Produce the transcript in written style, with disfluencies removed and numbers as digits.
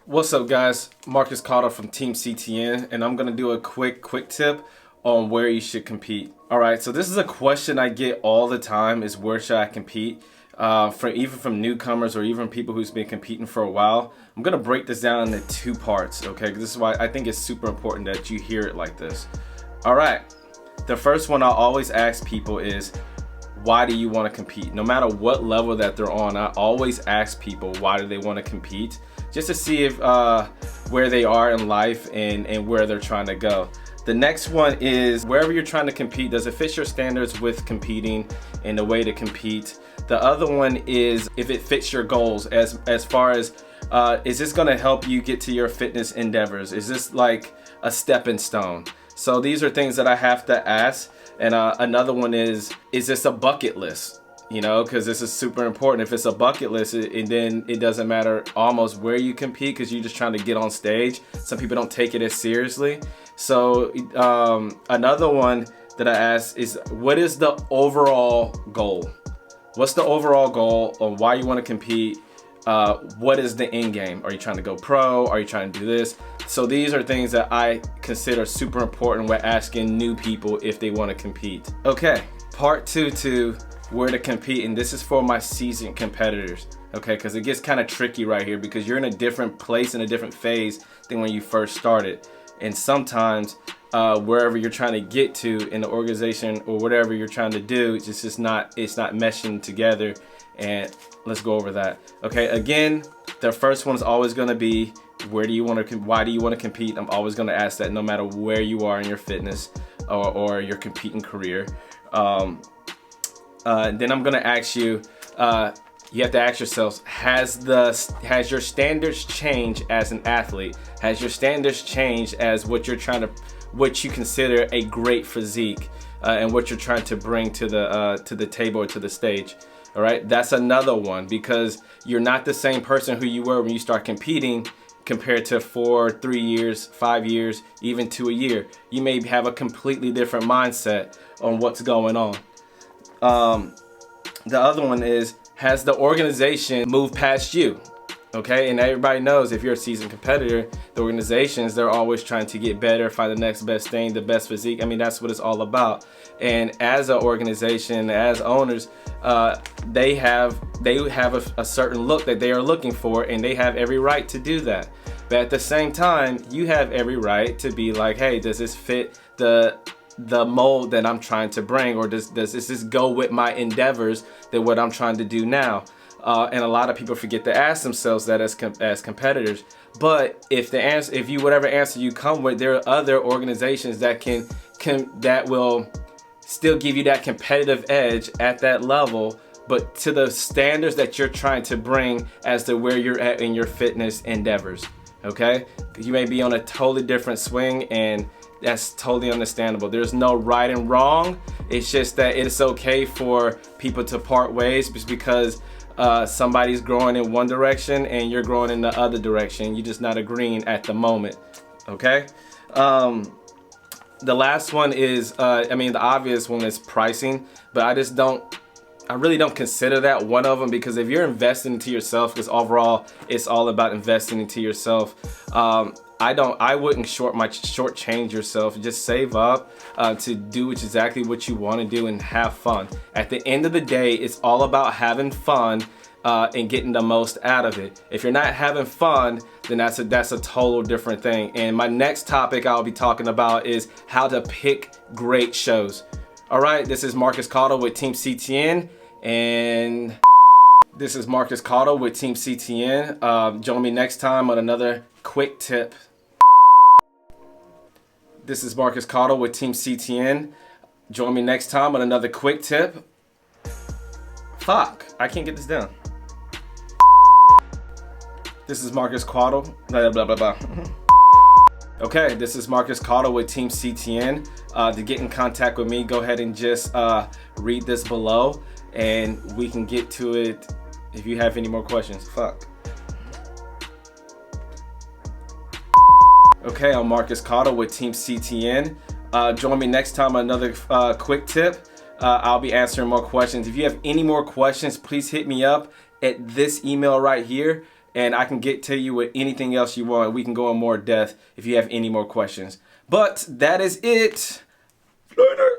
What's up, guys? Marques Caudle from Team CTN, and I'm gonna do a quick tip on where you should compete. All right, so this is a question I get all the time: is where should I compete? Even from newcomers or even people who's been competing for a while. I'm gonna break this down into two parts, okay? This is why I think it's super important that you hear it like this. All right, the first one I always ask people is, why do you want to compete? No matter what level that they're on, I always ask people why do they want to compete, just to see if where they are in life and where they're trying to go. The next one is, wherever you're trying to compete, does it fit your standards with competing and the way to compete? The other one is if it fits your goals, as far as is this going to help you get to your fitness endeavors? Is this like a stepping stone? So these are things that I have to ask. And another one is this a bucket list? You know, because this is super important. If it's a bucket list, and then it doesn't matter almost where you compete because you're just trying to get on stage. Some people don't take it as seriously. So another one that I ask is, what is the overall goal? What's the overall goal on why you want to compete? What is the end game? Are you trying to go pro? Are you trying to do this? So these are things that I consider super important when asking new people if they want to compete. Okay, part two to where to compete, and this is for my seasoned competitors, okay? Because it gets kind of tricky right here because you're in a different place, in a different phase than when you first started. And sometimes wherever you're trying to get to in the organization or whatever you're trying to do, it's not meshing together. And let's go over that. Okay, again, the first one's always going to be, why do you want to compete? I'm always going to ask that no matter where you are in your fitness or your competing career. Then I'm going to ask you, you have to ask yourselves, has your standards changed as an athlete? Has your standards changed as what you consider a great physique and what you're trying to bring to the table or to the stage? All right, that's another one, because you're not the same person who you were when you start competing compared to 3 years, 5 years, even to a year. You may have a completely different mindset on what's going on. The other one is, has the organization moved past you? Okay, and everybody knows if you're a seasoned competitor, the organizations, they're always trying to get better, find the next best thing, the best physique. I mean, that's what it's all about. And as an organization, as owners, they have a certain look that they are looking for, and they have every right to do that. But at the same time, you have every right to be like, hey, does this fit the mold that I'm trying to bring, or does this go with my endeavors than what I'm trying to do now? And a lot of people forget to ask themselves that as competitors. But if whatever answer you come with, there are other organizations that that will still give you that competitive edge at that level, but to the standards that you're trying to bring as to where you're at in your fitness endeavors. Okay, you may be on a totally different swing, and that's totally understandable. There's no right and wrong. It's just that it's okay for people to part ways just because somebody's growing in one direction and you're growing in the other direction. You're just not agreeing at the moment. Okay. The last one is, the obvious one is pricing, but I really don't consider that one of them, because if you're investing into yourself, because overall it's all about investing into yourself. I wouldn't shortchange yourself. Just save up to do exactly what you want to do and have fun. At the end of the day, it's all about having fun and getting the most out of it. If you're not having fun, then that's a total different thing. And my next topic I'll be talking about is how to pick great shows. All right, this is Marques Caudle with Team CTN, and this is Marques Caudle with Team CTN. Join me next time on another quick tip. This is Marques Caudle with Team CTN. Join me next time on another quick tip. Fuck, I can't get this down. This is Marques Caudle. Blah, blah, blah, blah. Okay, this is Marques Caudle with Team CTN. To get in contact with me, go ahead and just read this below, and we can get to it if you have any more questions. Fuck. Okay, I'm Marques Caudle with Team CTN. Join me next time on another quick tip. I'll be answering more questions. If you have any more questions, please hit me up at this email right here, and I can get to you with anything else you want. We can go in more depth if you have any more questions. But that is it. Later.